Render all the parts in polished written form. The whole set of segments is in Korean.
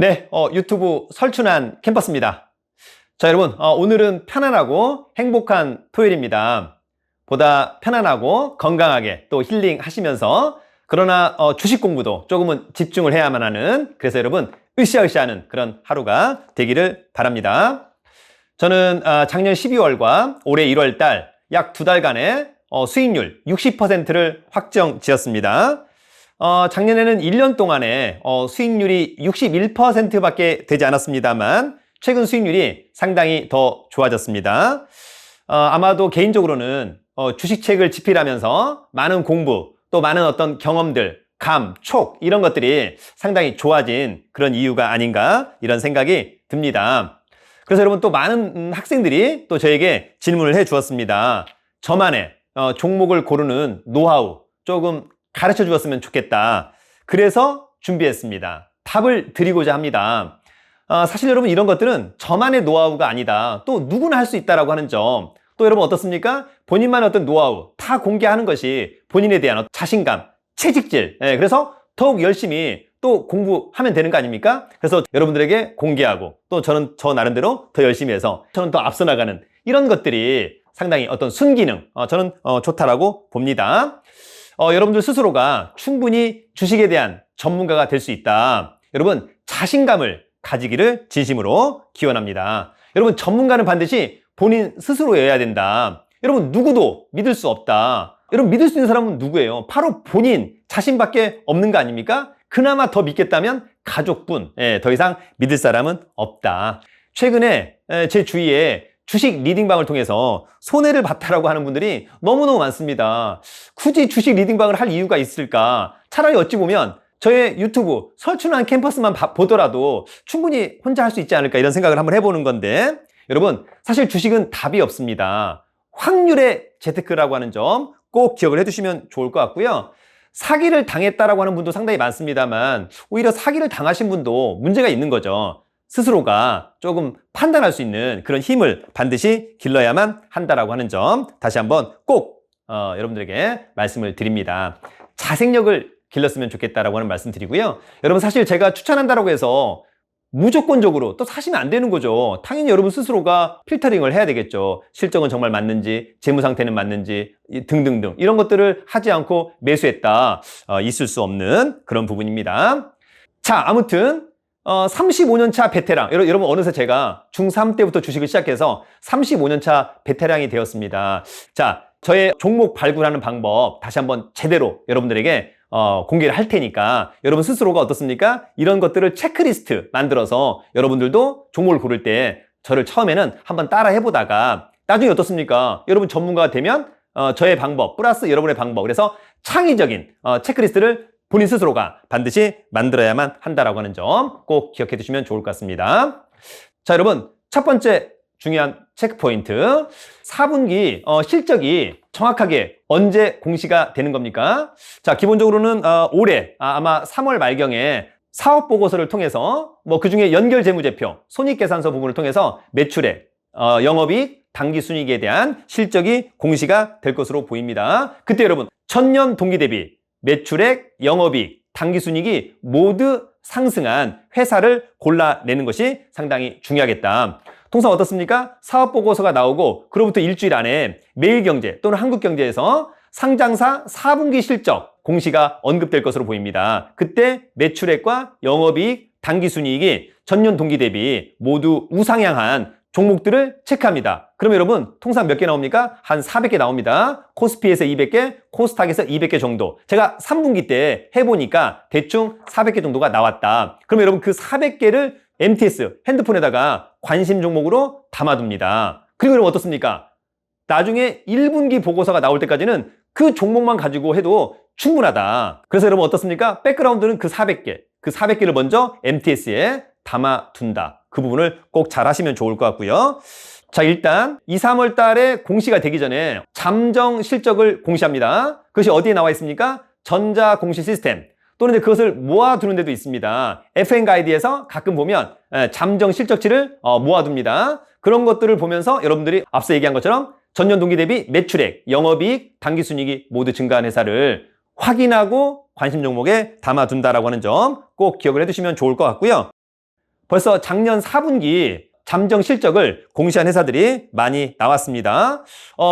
네, 유튜브 설춘한 캠퍼스입니다. 자, 여러분, 오늘은 편안하고 행복한 토요일입니다. 보다 편안하고 건강하게 또 힐링 하시면서 그러나 주식 공부도 조금은 집중을 해야만 하는, 그래서 여러분 으쌰으쌰하는 그런 하루가 되기를 바랍니다. 저는 작년 12월과 올해 1월 달 약 2달간의 수익률 60%를 확정 지었습니다. 작년에는 1년 동안에 수익률이 61%밖에 되지 않았습니다만 최근 수익률이 상당히 더 좋아졌습니다. 아마도 개인적으로는 주식책을 집필하면서 많은 공부, 또 많은 어떤 경험들, 감, 촉 이런 것들이 상당히 좋아진 그런 이유가 아닌가 이런 생각이 듭니다. 그래서 여러분 또 많은 학생들이 또 저에게 질문을 해 주었습니다. 저만의 종목을 고르는 노하우 조금 가르쳐 주었으면 좋겠다. 그래서 준비했습니다. 답을 드리고자 합니다. 사실 여러분 이런 것들은 저만의 노하우가 아니다. 또 누구나 할 수 있다라고 하는 점. 또 여러분 어떻습니까? 본인만의 어떤 노하우 다 공개하는 것이 본인에 대한 자신감, 채찍질. 그래서 더욱 열심히 또 공부하면 되는 거 아닙니까? 그래서 여러분들에게 공개하고 또 저는 저 나름대로 더 열심히 해서 저는 더 앞서 나가는 이런 것들이 상당히 어떤 순기능, 저는 좋다라고 봅니다. 여러분들 스스로가 충분히 주식에 대한 전문가가 될 수 있다. 여러분 자신감을 가지기를 진심으로 기원합니다. 여러분 전문가는 반드시 본인 스스로여야 된다. 여러분 누구도 믿을 수 없다. 여러분 믿을 수 있는 사람은 누구예요? 바로 본인 자신밖에 없는 거 아닙니까? 그나마 더 믿겠다면 가족뿐. 더 이상 믿을 사람은 없다. 최근에 제 주위에 주식 리딩방을 통해서 손해를 봤다라고 하는 분들이 너무너무 많습니다. 굳이 주식 리딩방을 할 이유가 있을까? 차라리 어찌 보면 저의 유튜브 설춘한 캠퍼스만 보더라도 충분히 혼자 할 수 있지 않을까 이런 생각을 한번 해보는 건데, 여러분 사실 주식은 답이 없습니다. 확률의 재테크라고 하는 점 꼭 기억을 해두시면 좋을 것 같고요. 사기를 당했다라고 하는 분도 상당히 많습니다만 오히려 사기를 당하신 분도 문제가 있는 거죠. 스스로가 조금 판단할 수 있는 그런 힘을 반드시 길러야만 한다라고 하는 점 다시 한번 꼭 여러분들에게 말씀을 드립니다. 자생력을 길렀으면 좋겠다라고 하는 말씀 드리고요. 여러분 사실 제가 추천한다라고 해서 무조건적으로 또 사시면 안 되는 거죠. 당연히 여러분 스스로가 필터링을 해야 되겠죠. 실적은 정말 맞는지, 재무 상태는 맞는지 등등등 이런 것들을 하지 않고 매수했다. 있을 수 없는 그런 부분입니다. 자, 아무튼 35년차 베테랑, 여러분 어느새 제가 중3 때부터 주식을 시작해서 35년차 베테랑이 되었습니다. 자, 저의 종목 발굴하는 방법 다시 한번 제대로 여러분들에게 공개를 할 테니까 여러분 스스로가 어떻습니까? 이런 것들을 체크리스트 만들어서 여러분들도 종목을 고를 때 저를 처음에는 한번 따라 해보다가 나중에 어떻습니까? 여러분 전문가가 되면 저의 방법 플러스 여러분의 방법, 그래서 창의적인 체크리스트를 본인 스스로가 반드시 만들어야만 한다라고 하는 점 꼭 기억해 두시면 좋을 것 같습니다. 자, 여러분 첫 번째 중요한 체크포인트, 4분기 실적이 정확하게 언제 공시가 되는 겁니까? 자, 기본적으로는 올해 아마 3월 말경에 사업보고서를 통해서 그 중에 연결재무제표, 손익계산서 부분을 통해서 매출액, 영업이익, 당기순이익에 대한 실적이 공시가 될 것으로 보입니다. 그때 여러분 전년 동기 대비 매출액, 영업이익, 당기순이익이 모두 상승한 회사를 골라내는 것이 상당히 중요하겠다. 통상 어떻습니까? 사업보고서가 나오고 그로부터 일주일 안에 매일경제 또는 한국경제에서 상장사 4분기 실적 공시가 언급될 것으로 보입니다. 그때 매출액과 영업이익, 당기순이익이 전년 동기 대비 모두 우상향한 종목들을 체크합니다. 그러면 여러분 통상 몇 개 나옵니까? 한 400개 나옵니다. 코스피에서 200개, 코스닥에서 200개 정도. 제가 3분기 때 해보니까 대충 400개 정도가 나왔다. 그러면 여러분 그 400개를 MTS 핸드폰에다가 관심 종목으로 담아둡니다. 그리고 여러분 어떻습니까? 나중에 1분기 보고서가 나올 때까지는 그 종목만 가지고 해도 충분하다. 그래서 여러분 어떻습니까? 백그라운드는 그 400개를 먼저 MTS에 담아둔다. 그 부분을 꼭 잘 하시면 좋을 것 같고요. 자, 일단 2, 3월 달에 공시가 되기 전에 잠정 실적을 공시합니다. 그것이 어디에 나와 있습니까? 전자공시 시스템. 또는 그것을 모아두는 데도 있습니다. FN 가이드에서 가끔 보면 잠정 실적치를 모아둡니다. 그런 것들을 보면서 여러분들이 앞서 얘기한 것처럼 전년 동기 대비 매출액, 영업이익, 당기순이익이 모두 증가한 회사를 확인하고 관심 종목에 담아둔다라고 하는 점 꼭 기억을 해두시면 좋을 것 같고요. 벌써 작년 4분기 잠정 실적을 공시한 회사들이 많이 나왔습니다.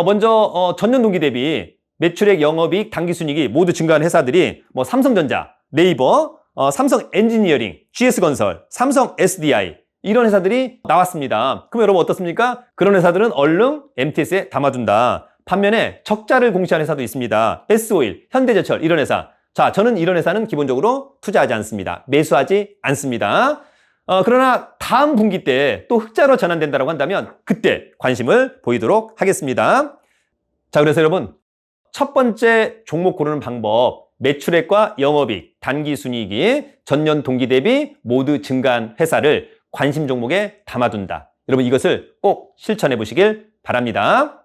먼저 전년 동기 대비 매출액, 영업이익, 당기순이익이 모두 증가한 회사들이 뭐 삼성전자, 네이버, 삼성 엔지니어링, GS건설, 삼성 SDI 이런 회사들이 나왔습니다. 그럼 여러분 어떻습니까? 그런 회사들은 얼른 MTS에 담아둔다. 반면에 적자를 공시한 회사도 있습니다. S오일, 현대제철 이런 회사. 자, 저는 이런 회사는 기본적으로 투자하지 않습니다. 매수하지 않습니다. 그러나 다음 분기 때 또 흑자로 전환된다고 한다면 그때 관심을 보이도록 하겠습니다. 자, 그래서 여러분 첫 번째 종목 고르는 방법, 매출액과 영업이익, 단기순이익이 전년 동기 대비 모두 증가한 회사를 관심 종목에 담아둔다. 여러분 이것을 꼭 실천해 보시길 바랍니다.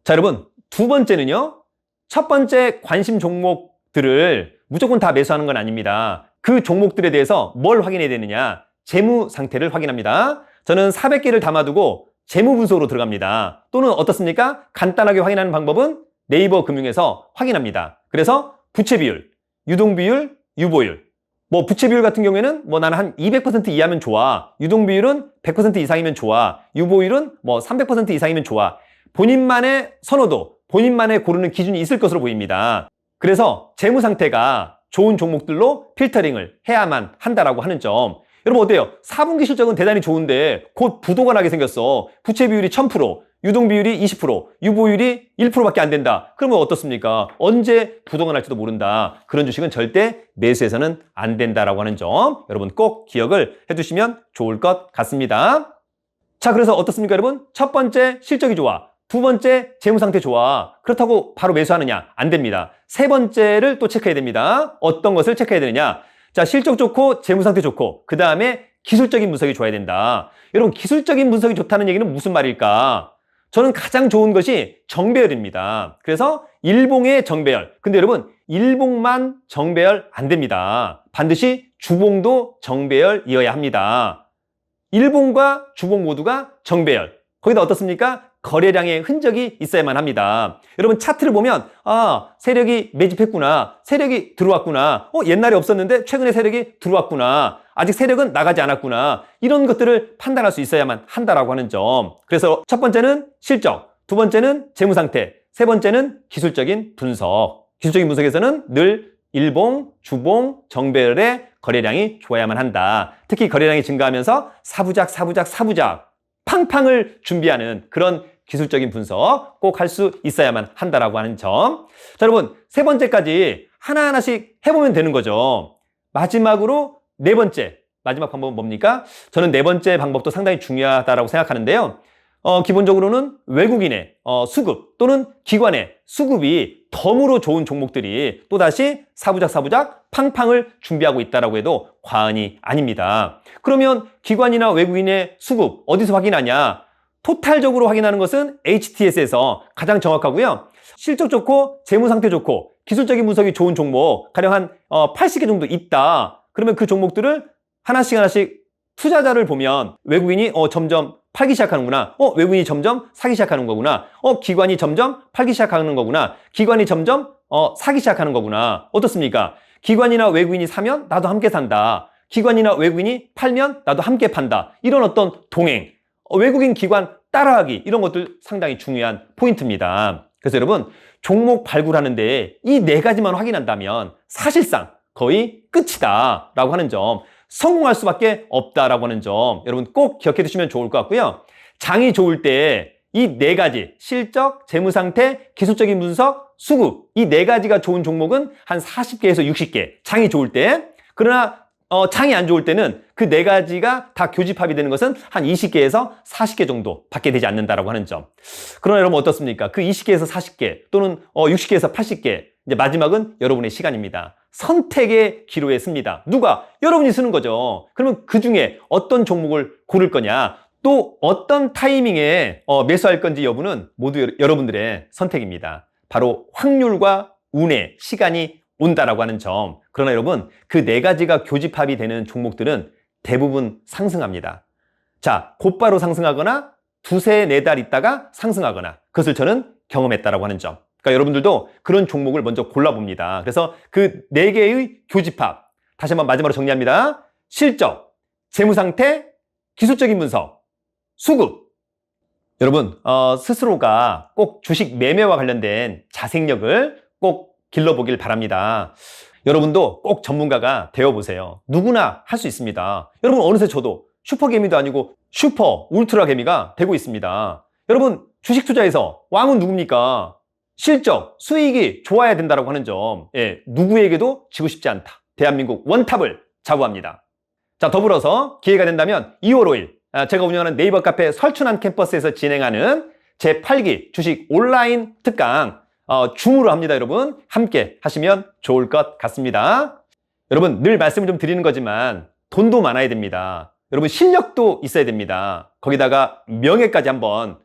자, 여러분 두 번째는요. 첫 번째 관심 종목들을 무조건 다 매수하는 건 아닙니다. 그 종목들에 대해서 뭘 확인해야 되느냐? 재무 상태를 확인합니다. 저는 400개를 담아두고 재무 분석으로 들어갑니다. 또는 어떻습니까? 간단하게 확인하는 방법은 네이버 금융에서 확인합니다. 그래서 부채 비율, 유동 비율, 유보율. 뭐 부채 비율 같은 경우에는 뭐 나는 한 200% 이하면 좋아. 유동 비율은 100% 이상이면 좋아. 유보율은 뭐 300% 이상이면 좋아. 본인만의 선호도, 본인만의 고르는 기준이 있을 것으로 보입니다. 그래서 재무 상태가 좋은 종목들로 필터링을 해야만 한다라고 하는 점. 여러분 어때요? 4분기 실적은 대단히 좋은데 곧 부도가 나게 생겼어. 부채 비율이 1000%, 유동 비율이 20%, 유보율이 1%밖에 안 된다. 그러면 어떻습니까? 언제 부도가 날지도 모른다. 그런 주식은 절대 매수해서는 안 된다라고 하는 점 여러분 꼭 기억을 해두시면 좋을 것 같습니다. 자, 그래서 어떻습니까 여러분? 첫 번째 실적이 좋아. 두 번째 재무 상태 좋아. 그렇다고 바로 매수하느냐? 안 됩니다. 세 번째를 또 체크해야 됩니다. 어떤 것을 체크해야 되느냐? 자, 실적 좋고 재무 상태 좋고 그 다음에 기술적인 분석이 좋아야 된다. 여러분 기술적인 분석이 좋다는 얘기는 무슨 말일까? 저는 가장 좋은 것이 정배열입니다. 그래서 일봉의 정배열. 근데 여러분 일봉만 정배열 안 됩니다. 반드시 주봉도 정배열이어야 합니다. 일봉과 주봉 모두가 정배열. 거기다 어떻습니까? 거래량의 흔적이 있어야만 합니다. 여러분 차트를 보면 세력이 매집했구나. 세력이 들어왔구나. 옛날에 없었는데 최근에 세력이 들어왔구나. 아직 세력은 나가지 않았구나. 이런 것들을 판단할 수 있어야만 한다라고 하는 점. 그래서 첫 번째는 실적, 두 번째는 재무 상태, 세 번째는 기술적인 분석. 기술적인 분석에서는 늘 일봉, 주봉, 정배열의 거래량이 좋아야만 한다. 특히 거래량이 증가하면서 사부작 팡팡을 준비하는 그런 기술적인 분석 꼭 할 수 있어야만 한다라고 하는 점. 자, 여러분 세 번째까지 하나하나씩 해보면 되는 거죠. 마지막으로 네 번째, 마지막 방법은 뭡니까? 저는 네 번째 방법도 상당히 중요하다고 생각하는데요. 기본적으로는 외국인의 수급 또는 기관의 수급이 덤으로 좋은 종목들이 또다시 사부작 팡팡을 준비하고 있다고 해도 과언이 아닙니다. 그러면 기관이나 외국인의 수급 어디서 확인하냐? 토탈적으로 확인하는 것은 HTS에서 가장 정확하고요. 실적 좋고 재무 상태 좋고 기술적인 분석이 좋은 종목 가령 한 80개 정도 있다. 그러면 그 종목들을 하나씩 투자자를 보면 외국인이 점점 팔기 시작하는구나. 외국인이 점점 사기 시작하는 거구나. 기관이 점점 팔기 시작하는 거구나. 기관이 점점 사기 시작하는 거구나. 어떻습니까? 기관이나 외국인이 사면 나도 함께 산다. 기관이나 외국인이 팔면 나도 함께 판다. 이런 어떤 동행, 외국인 기관 따라하기 이런 것들 상당히 중요한 포인트입니다. 그래서 여러분 종목 발굴하는데 이 네 가지만 확인한다면 사실상 거의 끝이다 라고 하는 점, 성공할 수밖에 없다라고 하는 점 여러분 꼭 기억해 두시면 좋을 것 같고요. 장이 좋을 때 이 네 가지 실적, 재무 상태, 기술적인 분석, 수급 이 네 가지가 좋은 종목은 한 40개에서 60개 장이 좋을 때. 그러나 장이 안 좋을 때는 그 네 가지가 다 교집합이 되는 것은 한 20개에서 40개 정도 밖에 되지 않는다라고 하는 점. 그러나 여러분 어떻습니까? 그 20개에서 40개 또는 60개에서 80개 이제 마지막은 여러분의 시간입니다. 선택의 기로에 씁니다. 누가? 여러분이 쓰는 거죠. 그러면 그 중에 어떤 종목을 고를 거냐? 또 어떤 타이밍에 매수할 건지 여부는 모두 여러분들의 선택입니다. 바로 확률과 운의 시간이 온다라고 하는 점. 그러나 여러분 그 네 가지가 교집합이 되는 종목들은 대부분 상승합니다. 자, 곧바로 상승하거나 두세 네 달 있다가 상승하거나 그것을 저는 경험했다라고 하는 점. 그러니까 여러분들도 그런 종목을 먼저 골라봅니다. 그래서 그 네 개의 교집합 다시 한번 마지막으로 정리합니다. 실적, 재무상태, 기술적인 분석, 수급. 여러분, 스스로가 꼭 주식 매매와 관련된 자생력을 꼭 길러보길 바랍니다. 여러분도 꼭 전문가가 되어보세요. 누구나 할 수 있습니다. 여러분, 어느새 저도 슈퍼개미도 아니고 슈퍼 울트라 개미가 되고 있습니다. 여러분, 주식 투자에서 왕은 누굽니까? 실적, 수익이 좋아야 된다고 하는 점, 누구에게도 지고 싶지 않다. 대한민국 원탑을 자부합니다. 자, 더불어서 기회가 된다면 2월 5일 제가 운영하는 네이버 카페 설춘한 캠퍼스에서 진행하는 제8기 주식 온라인 특강 줌으로 합니다. 여러분 함께 하시면 좋을 것 같습니다. 여러분 늘 말씀을 좀 드리는 거지만 돈도 많아야 됩니다. 여러분 실력도 있어야 됩니다. 거기다가 명예까지 한번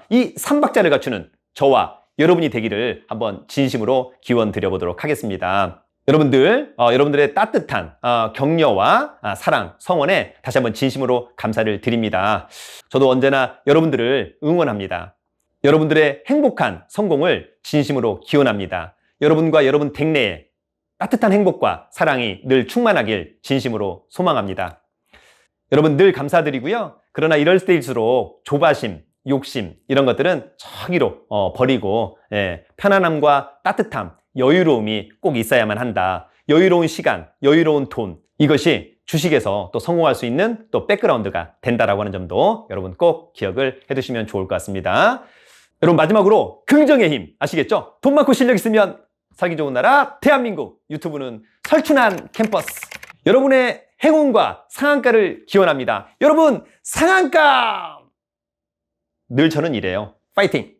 이 3박자를 갖추는 저와 여러분이 되기를 한번 진심으로 기원 드려보도록 하겠습니다. 여러분들, 여러분들의 따뜻한 격려와 사랑, 성원에 다시 한번 진심으로 감사를 드립니다. 저도 언제나 여러분들을 응원합니다. 여러분들의 행복한 성공을 진심으로 기원합니다. 여러분과 여러분 댁내에 따뜻한 행복과 사랑이 늘 충만하길 진심으로 소망합니다. 여러분 늘 감사드리고요. 그러나 이럴 때일수록 조바심, 욕심 이런 것들은 저기로 버리고 편안함과 따뜻함, 여유로움이 꼭 있어야만 한다. 여유로운 시간, 여유로운 돈 이것이 주식에서 또 성공할 수 있는 또 백그라운드가 된다라고 하는 점도 여러분 꼭 기억을 해두시면 좋을 것 같습니다. 여러분 마지막으로 긍정의 힘 아시겠죠? 돈 많고 실력 있으면 살기 좋은 나라 대한민국 유튜브는 설춘한 캠퍼스 여러분의 행운과 상한가를 기원합니다. 여러분 상한가! 늘 저는 이래요. 파이팅!